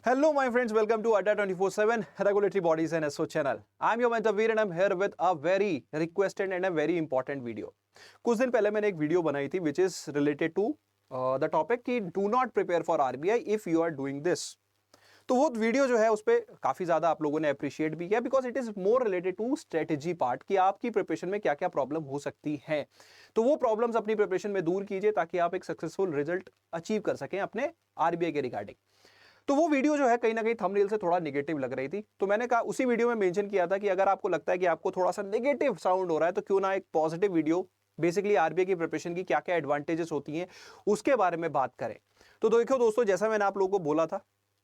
Hello, my friends. Welcome to Adda 24/7 Regulatory Bodies and SO channel. I'm your mentor Veer and I'm here with a very requested and a very important video. कुछ दिन पहले मैंने एक video बनाई थी which is related to the topic कि do not prepare for RBI if you are doing this. तो वो वीडियो जो है उस पर काफी ज्यादा आप लोगों ने अप्रिशिएट भी किया because it is more related to strategy part कि आपकी प्रिपरेशन में क्या क्या प्रॉब्लम हो सकती है। तो वो प्रॉब्लम्स अपनी प्रिपरेशन में दूर कीजिए ताकि आप एक सक्सेसफुल रिजल्ट अचीव कर सकें अपने आरबीआई के रिगार्डिंग। तो वो वीडियो जो है कहीं ना कहीं थंबनेल से थोड़ा नेगेटिव लग रही थी, तो मैंने कहा उसी वीडियो में मेंशन किया था कि अगर आपको लगता है कि आपको थोड़ा सा नेगेटिव साउंड हो रहा है तो क्यों ना एक पॉजिटिव वीडियो बेसिकली आरबीआई की प्रिपरेशन की क्या क्या एडवांटेजेस होती हैं उसके बारे में बात करें। तो देखो दोस्तों, जैसा मैंने आप लोगों को बोला था,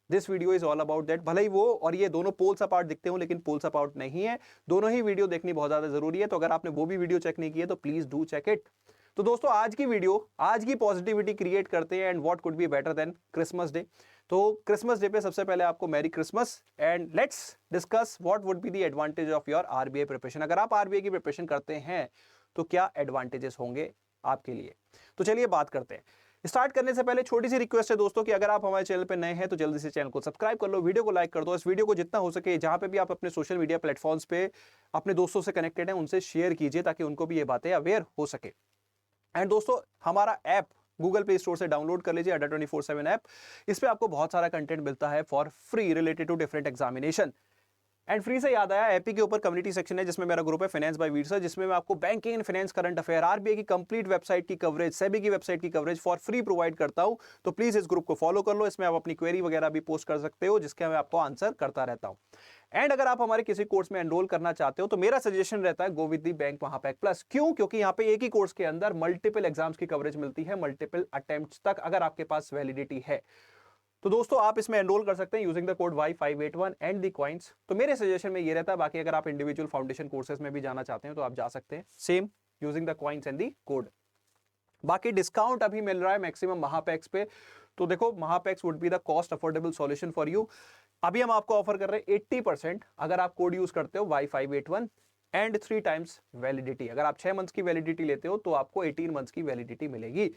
this video is all about that. भले ही वो और ये दोनों पोल्स अपार्ट दिखते हो लेकिन पोल्स अपार्ट नहीं है, दोनों ही वीडियो देखनी बहुत ज्यादा जरूरी है। तो अगर आपने वो भी वीडियो चेक नहीं की है तो प्लीज डू चेक इट। तो दोस्तों, आज की वीडियो आज की पॉजिटिविटी क्रिएट करते हैं and what could be better than Christmas day. तो क्रिसमस डे पे सबसे पहले आपको merry Christmas and let's discuss what would be the advantage of your RBI preparation. अगर आप आरबीआई की प्रिपरेशन करते हैं तो क्या एडवांटेजेस होंगे आपके लिए। तो चलिए बात करते हैं। स्टार्ट करने से पहले छोटी सी रिक्वेस्ट है दोस्तों कि अगर आप हमारे चैनल पे नए हैं तो जल्दी से चैनल को सब्सक्राइब कर लो, वीडियो को लाइक कर दो। इस वीडियो को जितना हो सके जहां पे भी आप अपने सोशल मीडिया प्लेटफॉर्म्स पे अपने दोस्तों से कनेक्टेड हैं उनसे शेयर कीजिए ताकि उनको भी ये बातें अवेयर हो सके। एंड दोस्तों, हमारा ऐप गूगल प्ले स्टोर से डाउनलोड कर लीजिए, अड्डा 24/7 ऐप। इस पे आपको बहुत सारा कंटेंट मिलता है for free related to different examination. And free से याद आया, एपी के ऊपर कम्युनिटी सेक्शन है जिसमें मेरा ग्रुप है फाइनेंस बाय वीर सर, जिसमें मैं आपको banking and finance current affair, RBI की कंप्लीट वेबसाइट की कवरेज, सेबी की वेबसाइट की कवरेज फॉर फ्री प्रोवाइड करता हूं। तो प्लीज इस ग्रुप को फॉलो कर लो, इसमें आप अपनी क्वेरी वगैरह भी पोस्ट कर सकते हो जिसके मैं आपको आंसर करता रहता हूं। एंड अगर आप हमारे किसी कोर्स में एनरोल करना चाहते हो तो मेरा सजेशन रहता है go with the bank Mahapack plus. क्यों? क्योंकि यहाँ पे एक ही कोर्स के अंदर मल्टीपल एग्जाम्स की कवरेज मिलती है, मल्टीपल अटेम्प्ट्स तक अगर आपके पास वैलिडिटी है। तो दोस्तों, आप इसमें एनरोल कर सकते हैं using the code Y581 and the coins. तो मेरे सजेशन में ये रहता है। बाकी अगर आप इंडिविजुअल फाउंडेशन कोर्सेज में भी जाना चाहते हैं तो आप जा सकते हैं, same using the coins and the code. बाकी डिस्काउंट अभी मिल रहा है मैक्सिमम महापैक्स पे। तो देखो, Mahapacks would be the cost affordable solution for you. अभी हम आपको ऑफर कर रहे हैं 80% अगर आप कोड यूज करते हो Y581 एंड 3 टाइम्स वैलिडिटी। अगर आप 6 मंथ्स की वैलिडिटी लेते हो तो आपको 18 मंथ्स की वैलिडिटी मिलेगी।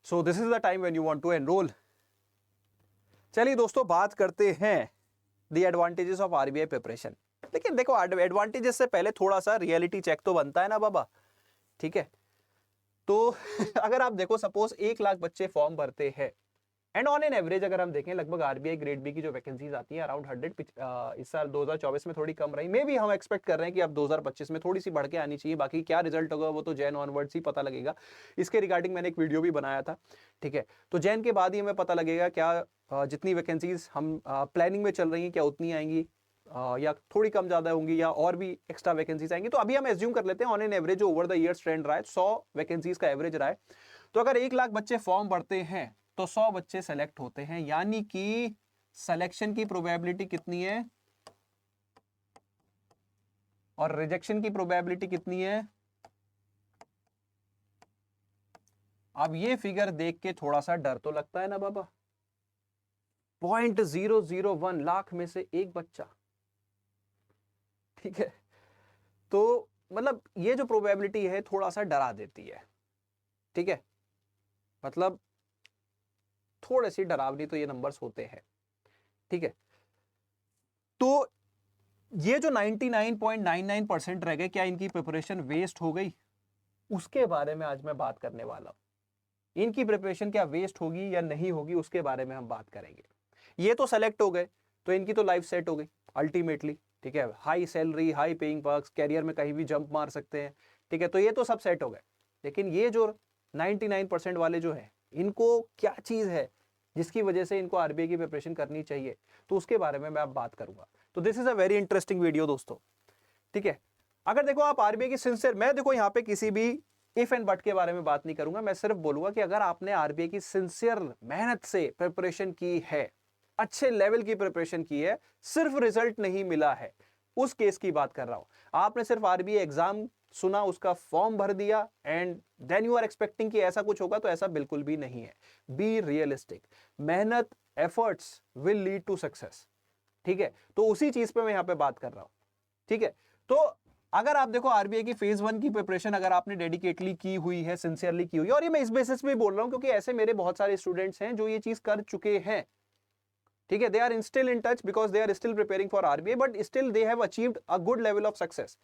So this is the time when you want to enrol. चलिए दोस्तों, बात करते हैं the advantages of RBI preparation. लेकिन देखो, एडवांटेजेस से पहले थोड़ा सा रियलिटी चेक तो बनता है ना बाबा, ठीक है। तो अगर आप देखो, सपोज 1 लाख बच्चे फॉर्म भरते हैं एंड ऑन एन एवरेज अगर हम देखें लगभग आरबीआई ग्रेड बी की जो वैकेंसीज आती है अराउंड 100। इस साल 2024 में थोड़ी कम रही, मे भी हम एक्सपेक्ट कर रहे हैं कि अब 2025 में थोड़ी सी बढ़ के आनी चाहिए। बाकी क्या रिजल्ट होगा वो तो जैन ऑनवर्ड्स ही पता लगेगा। इसके रिगार्डिंग मैंने एक वीडियो भी बनाया था, ठीक है। तो जैन के बाद ही हमें पता लगेगा क्या जितनी वैकेंसीज हम प्लानिंग में चल रही हैं क्या उतनी आएंगी या थोड़ी कम ज्यादा होंगी या और भी एक्स्ट्रा वैकेंसीज आएंगी। तो अभी हम एज्यूम कर लेते हैं ऑन एन एवरेज जो ओवर द ईयर्स ट्रेंड रहा है 100 वैकेंसीज का एवरेज रहा है। तो अगर 1 लाख बच्चे फॉर्म भरते हैं तो 100 बच्चे सेलेक्ट होते हैं, यानी कि सिलेक्शन की प्रोबेबिलिटी कितनी है और रिजेक्शन की प्रोबेबिलिटी कितनी है। अब ये फिगर देख के थोड़ा सा डर तो लगता है ना बाबा। 0.001 लाख में से एक बच्चा, ठीक है। तो मतलब ये जो प्रोबेबिलिटी है थोड़ा सा डरा देती है, ठीक है। मतलब थोड़े सी डरावनी तो ये नंबर्स होते हैं, ठीक है। तो ये जो 99.99% रह गए, क्या इनकी प्रिपरेशन वेस्ट हो गई? उसके बारे में आज मैं बात करने वाला हूं। इनकी प्रिपरेशन क्या वेस्ट होगी या नहीं होगी उसके बारे में हम बात करेंगे। ये तो सेलेक्ट हो गए तो इनकी तो लाइफ सेट हो गई अल्टीमेटली, ठीक है। High salary, high paying perks, career में कहीं भी जंप मार सकते हैं, ठीक है। तो ये तो सब सेट हो गए। लेकिन ये जो 99% वाले जो है, इनको क्या चीज है जिसकी वजह से इनको आरबीआई की प्रिपरेशन करनी चाहिए, तो उसके बारे में मैं अब बात करूंगा। तो this is a very interesting video दोस्तों, ठीक है। अगर देखो आप आरबीआई की सिंसियर, मैं देखो यहाँ पे किसी भी इफ एंड बट के बारे में बात नहीं करूंगा, मैं सिर्फ बोलूंगा कि अगर आपने आरबीआई की सिंसियर मेहनत से प्रिपरेशन की है, अच्छे लेवल की प्रिपरेशन की है, सिर्फ रिजल्ट नहीं मिला है, उस केस की बात कर रहा हूं। आपने सिर्फ आरबीआई एग्जाम सुना, उसका फॉर्म भर दिया and then you are expecting कि ऐसा कुछ होगा, तो ऐसा बिल्कुल भी नहीं है। Be realistic. मेहनत, efforts will lead to success, ठीक है। तो उसी चीज पे मैं यहां पे बात कर रहा हूं, ठीक है। तो अगर आप देखो आरबीआई की फेज 1 की प्रिपरेशन अगर आपने डेडिकेटली की हुई है, सिंसियरली की हुई है, और ये मैं इस बेसिस पे बोल रहा हूं क्योंकि ऐसे मेरे बहुत सारे स्टूडेंट्स हैं जो ये चीज कर चुके हैं, ठीक है, they are still in touch because they are still preparing for RBI, but still they have achieved a good level of success.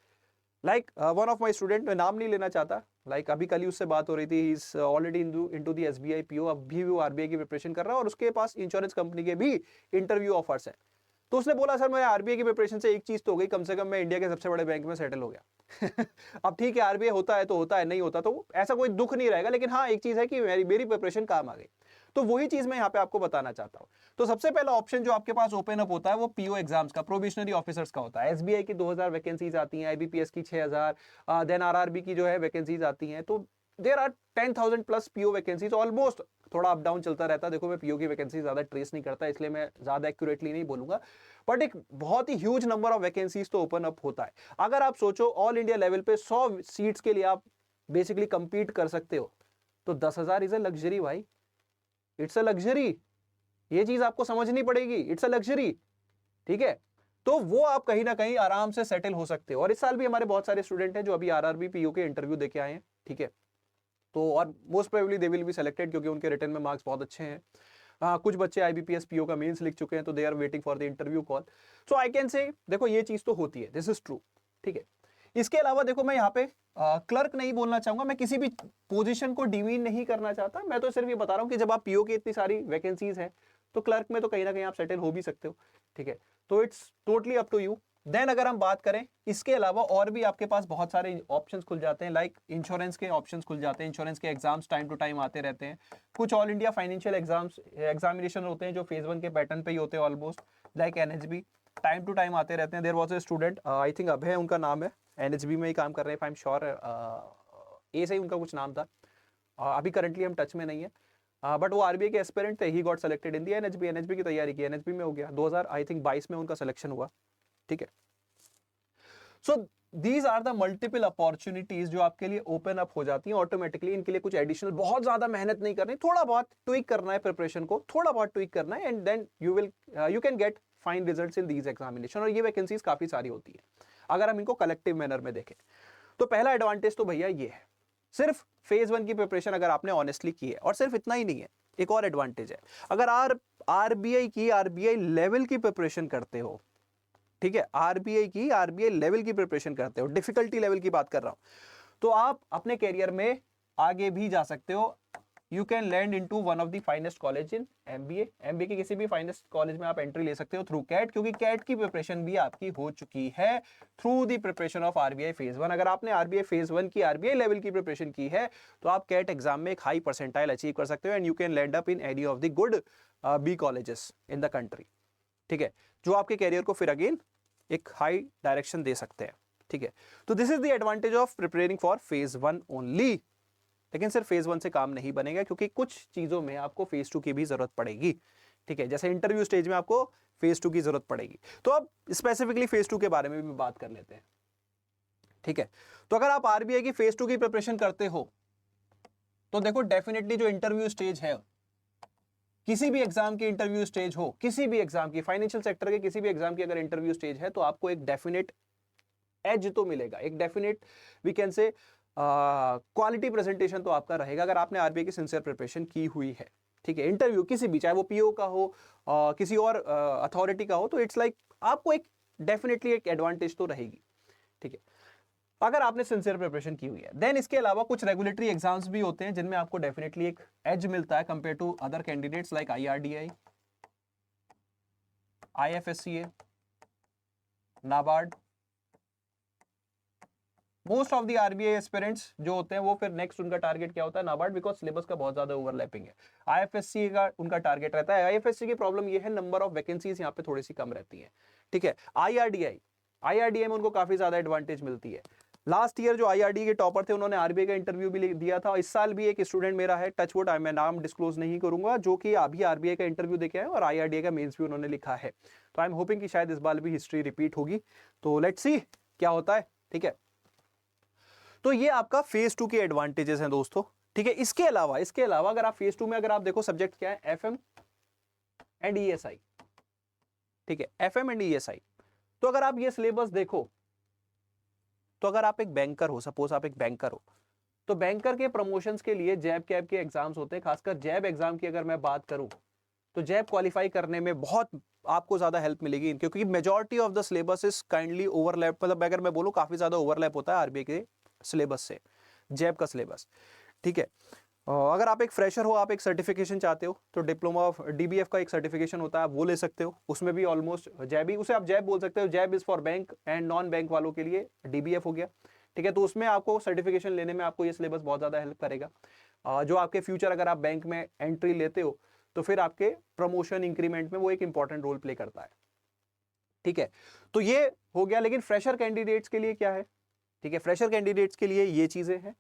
Like one of my student, मैं नाम नहीं लेना चाहता, लाइक अभी कल ही उससे बात हो रही थी, he is already into the SBI PO, अभी भी वो आरबीआई की प्रिपरेशन कर रहा है और उसके पास इंश्योरेंस कंपनी के भी इंटरव्यू ऑफर्स हैं. तो उसने बोला सर मैं आरबीआई की प्रिपरेशन से एक चीज तो हो गई, कम से कम मैं इंडिया के सबसे बड़े बैंक में सेटल हो गया. अब ठीक है, आरबीआई होता है तो होता है, नहीं होता तो ऐसा कोई दुख नहीं रहेगा, लेकिन हाँ एक चीज है कि मेरी प्रिपरेशन काम आ गई. तो वही चीज मैं यहाँ पे आपको बताना चाहता हूँ. तो सबसे पहला ऑप्शन जो आपके पास ओपन अप होता है वो पीओ एग्जाम्स का, प्रोबेशनरी ऑफिसर्स का होता है. एसबीआई की 2000 वैकेंसीज आती हैं, आईबीपीएस की 6000, देन आरआरबी की जो है वैकेंसीज आती हैं. तो there are 10,000 plus PO vacancies almost. थोड़ा अप डाउन चलता रहता है, देखो मैं पीओ की वैकेंसी ज्यादा ट्रेस नहीं करता, इसलिए मैं ज्यादा एक्यूरेटली नहीं बोलूंगा, बट एक बहुत ही ह्यूज नंबर ऑफ वैकेंसीज तो ओपन अप होता है. अगर आप सोचो ऑल इंडिया लेवल पे 100 सीट्स के लिए आप बेसिकली कंपीट कर सकते हो, तो 10,000 इज अ लग्जरी भाई, इट्स अ लग्जरी. ये चीज आपको समझनी पड़ेगी, इट्स अ लग्जरी. ठीक है, तो वो आप कहीं ना कहीं आराम से सेटल हो सकते हो. और इस साल भी हमारे बहुत सारे स्टूडेंट हैं जो अभी आरआरबी पीओ के इंटरव्यू देके आए हैं. ठीक है, तो और most probably they will be selected क्योंकि उनके रिटर्न में मार्क्स बहुत अच्छे हैं. कुछ बच्चे आईबीपीएस पीओ का मेंस लिख चुके हैं, तो they are waiting for the interview call. So I can say देखो ये चीज तो होती है, दिस इज ट्रू. ठीक है, इसके अलावा देखो मैं यहाँ पे क्लर्क नहीं बोलना चाहूंगा, मैं किसी भी पोजीशन को डिमीन नहीं करना चाहता, मैं तो सिर्फ ये बता रहा हूँ कि जब आप पीओ की इतनी सारी वैकेंसीज है तो क्लर्क में तो कहीं ना कहीं आप सेटल हो भी सकते हो. ठीक है, तो it's totally up to you. Then अगर हम बात करें इसके अलावा और भी आपके पास बहुत सारे ऑप्शंस खुल जाते हैं, लाइक इंश्योरेंस के ऑप्शंस खुल जाते हैं. इंश्योरेंस के एग्जाम्स टाइम टू टाइम आते रहते हैं. कुछ ऑल इंडिया फाइनेंशियल एग्जामिनेशन होते हैं जो फेज 1 के पैटर्न पे ही होते हैं almost, like NHB, time to time आते रहते हैं. There was a student, I think Abhay उनका नाम है, एनएचबी में ही काम कर रहे हैं, आई एम श्योर ए से ही उनका कुछ नाम था. अभी करंटली हम टच में नहीं है, बट वो आरबीआई के एस्पिरेंट थे. He got selected in the NHB, NHB की तैयारी की, एनएचबी में हो गया. 2000 आई थिंक 22 में उनका सिलेक्शन हुआ. ठीक है, so these are the multiple opportunities जो आपके लिए ओपन अप हो जाती हैं ऑटोमेटिकली. इनके लिए कुछ एडिशनल बहुत ज्यादा मेहनत नहीं करनी, थोड़ा बहुत ट्विक करना है प्रिपरेशन को, थोड़ा बहुत ट्विक करना है, and then you can get fine results in these examination. और ये वैकेंसीज काफी सारी होती है अगर हम इनको कलेक्टिव मैनर में देखें. तो पहला एडवांटेज तो भैया ये है, सिर्फ फेज 1 की प्रिपरेशन अगर आपने ऑनेस्टली की है. और सिर्फ इतना ही नहीं है, एक और एडवांटेज है, अगर आरबीआई लेवल की प्रिपरेशन करते हो. ठीक है, आरबीआई लेवल की प्रिपरेशन करते हो, डिफिकल्टी लेवल की बात कर रहा हूं, तो आप अपने कैरियर में आगे भी जा सकते हो. You can land into one of the finest college in MBA के किसी भी फाइनेस्ट कॉलेज में आप एंट्री ले सकते हो थ्रू कैट, क्योंकि कैट की प्रिपरेशन भी आपकी हो चुकी है through the preparation of RBI phase 1. अगर आपने आरबीआई फेज 1 की आरबीआई लेवल की प्रिपरेशन की है तो आप कैट एग्जाम में एक हाई परसेंटाइल अचीव कर सकते हो, and you can land up in any of the good B colleges in the country. ठीक है, जो आपके कैरियर को फिर अगेन एक हाई डायरेक्शन दे सकते हैं. ठीक है, तो this is the advantage of preparing for phase 1 only. लेकिन सिर्फ फेज 1 से काम नहीं बनेगा, क्योंकि कुछ चीजों में आपको फेज 2 की भी जरूरत पड़ेगी. ठीक है, जैसे इंटरव्यू स्टेज में आपको फेज 2 की जरूरत पड़ेगी. तो अब स्पेसिफिकली फेज 2 के बारे में भी बात कर लेते हैं. ठीक है, तो अगर आप आरबीआई की फेज 2 की प्रिपरेशन करते हो तो देखो डेफिनेटली जो इंटरव्यू स्टेज है, किसी भी एग्जाम की इंटरव्यू स्टेज हो, किसी भी एग्जाम की, फाइनेंशियल सेक्टर के किसी भी एग्जाम की अगर इंटरव्यू स्टेज है, तो आपको एक डेफिनेट एज तो मिलेगा, एक definite we can say quality presentation तो आपका रहेगा अगर आपने आरबीआई की सिंसियर प्रिपरेशन की हुई है. ठीक है, इंटरव्यू किसी भी, चाहे वो पीओ का हो, किसी और अथॉरिटी का हो, तो इट्स लाइक आपको एक डेफिनेटली एक एडवांटेज तो रहेगी. ठीक है, अगर आपने सिंसियर प्रिपरेशन की हुई है. देन इसके अलावा कुछ रेगुलेटरी एग्जाम्स भी होते हैं जिनमें आपको डेफिनेटली एक एज मिलता है compare to other candidates, like IRDI, IFSCA, NABARD. Most of the RBI aspirants जो होते हैं वो फिर नेक्स्ट उनका टारगेट क्या होता है, नाबार्ड, बिकॉज सिलेबस का बहुत ज्यादा ओवरलैपिंग है. आईएफएससी का उनका टारगेट रहता है. आईएफएससी की प्रॉब्लम ये है, नंबर ऑफ वैकेंसीज यहाँ पे थोड़ी सी कम रहती है. ठीक है, आईआरडीआई में उनको काफी ज्यादा एडवांटेज मिलती है. लास्ट ईयर जो आईआरडी के टॉपर थे उन्होंने आरबीआई का इंटरव्यू भी दिया था. इस साल भी एक स्टूडेंट मेरा है, टचवुड, मैं नाम डिस्क्लोज नहीं करूंगा, जो कि अभी आरबीआई का इंटरव्यू देके आए और आईआरडीआई का मेंस भी उन्होंने लिखा है. तो आई एम होपिंग कि शायद इस बार भी हिस्ट्री रिपीट होगी. तो लेट्स सी क्या होता है. ठीक है, तो ये आपका फेज 2 के एडवांटेजेस हैं दोस्तों. ठीक है, इसके अलावा अगर आप फेज 2 में अगर आप देखो सब्जेक्ट क्या है, एफएम एंड ईएसआई. ठीक है, एफएम एंड ईएसआई. तो अगर आप ये सिलेबस देखो, तो अगर आप एक बैंकर हो, सपोज आप एक बैंकर हो, तो बैंकर के प्रमोशंस के लिए जैब कैब के एग्जाम्स होते हैं. खासकर जैब एग्जाम की अगर मैं बात करूं तो जैब क्वालिफाई करने में बहुत आपको ज़्यादा हेल्प मिलेगी, क्योंकि majority of the syllabus is kindly overlap, मतलब अगर मैं बोलूँ काफ़ी ज़्यादा ओवरलैप होता है आरबीआई के सिलेबस से, जैब का सिलेबस, ठीक है। अगर आप एक फ्रेशर हो, आप एक सर्टिफिकेशन चाहते हो, तो डिप्लोमा ऑफ डीबीएफ का एक सर्टिफिकेशन होता है, आप वो ले सकते हो। उसमें भी ऑलमोस्ट जैब ही, उसे आप जैब बोल सकते हो। JAIIB is for bank and non bank वालों के लिए डीबीएफ हो गया, ठीक है। तो उसमें आपको सर्टिफिकेशन लेने में आपको ये सिलेबस बहुत ज़्यादा हेल्प करेगा, जो आपके फ्यूचर अगर आप बैंक में एंट्री लेते हो तो फिर आपके प्रमोशन इंक्रीमेंट में वो एक इंपॉर्टेंट रोल प्ले करता है, ठीक है। तो ये हो गया, लेकिन फ्रेशर कैंडिडेट्स के लिए क्या है, ठीक है, फ्रेशर कैंडिडेट्स के लिए ये चीजें हैं,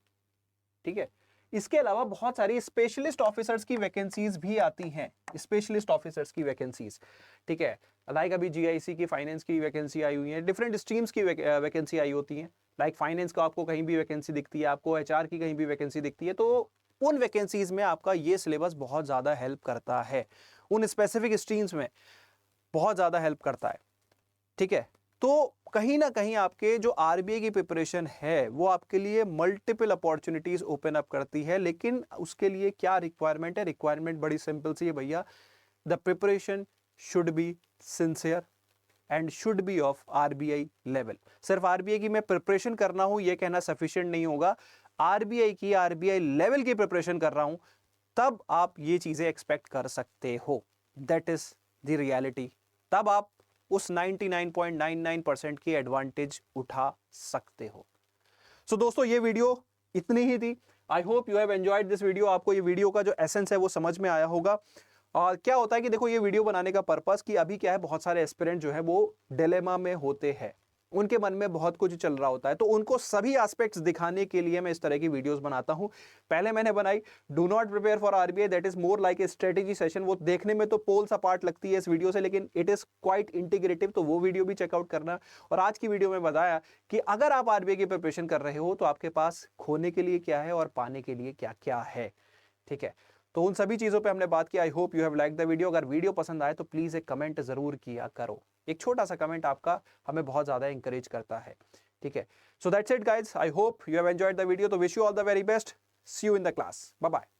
ठीक है। इसके अलावा बहुत सारी स्पेशलिस्ट ऑफिसर्स की वैकेंसीज भी आती हैं, स्पेशलिस्ट ऑफिसर्स की वैकेंसीज, ठीक है। लाइक अभी जीआईसी की फाइनेंस की वैकेंसी आई हुई है, डिफरेंट स्ट्रीम्स की वैकेंसी आई होती है। लाइक फाइनेंस का आपको कहीं भी वैकेंसी दिखती है, आपको एचआर की कहीं भी वैकेंसी दिखती है, तो उन वैकेंसीज में आपका ये सिलेबस बहुत ज़्यादा हेल्प करता है, उन स्पेसिफिक स्ट्रीम्स में बहुत ज़्यादा हेल्प करता है, ठीक है। तो कहीं ना कहीं आपके जो आरबीआई की प्रिपरेशन है वो आपके लिए मल्टीपल अपॉर्चुनिटीज ओपन अप करती है, लेकिन उसके लिए क्या रिक्वायरमेंट है? रिक्वायरमेंट बड़ी सिंपल सी है भैया, the preparation should be sincere and should be of RBI level. सिर्फ आरबीआई की मैं प्रिपरेशन करना हूं ये कहना सफिशिएंट नहीं होगा, आरबीआई की आरबीआई लेवल की प्रिपरेशन कर रहा हूं तब आप ये चीजें एक्सपेक्ट कर सकते हो, दैट इज द रियलिटी। तब आप उस 99.99% की एडवांटेज उठा सकते हो। सो दोस्तों ये वीडियो इतनी ही थी। आई hope you have enjoyed this video. आपको ये वीडियो का जो एसेंस है वो समझ में आया होगा। और क्या होता है कि देखो ये वीडियो बनाने का पर्पस कि अभी क्या है, बहुत सारे एस्पिरेंट जो है वो डिलेमा में होते हैं, उनके मन में बहुत कुछ चल रहा होता है, तो उनको सभी एस्पेक्ट्स दिखाने के लिए मैं इस तरह की वीडियोस बनाता हूं। पहले मैंने बनाई do not prepare for RBI, that is more like a strategy session. वो देखने में तो पोल सा पार्ट लगती है इस वीडियो से, लेकिन इट इज क्वाइट इंटीग्रेटिव, तो वो वीडियो भी चेकआउट करना। और आज की वीडियो में बताया कि अगर आप आरबीआई की प्रिपरेशन कर रहे हो तो आपके पास खोने के लिए क्या है और पाने के लिए क्या क्या है, ठीक है। तो उन सभी चीजों पे हमने बात की। आई hope you have like the video. अगर वीडियो पसंद आए तो प्लीज एक कमेंट जरूर किया करो, एक छोटा सा कमेंट आपका हमें बहुत ज्यादा इंकरेज करता है, ठीक है। So that's it guys, I hope you have enjoyed the video. तो wish you all the very best, see you in the class, bye bye.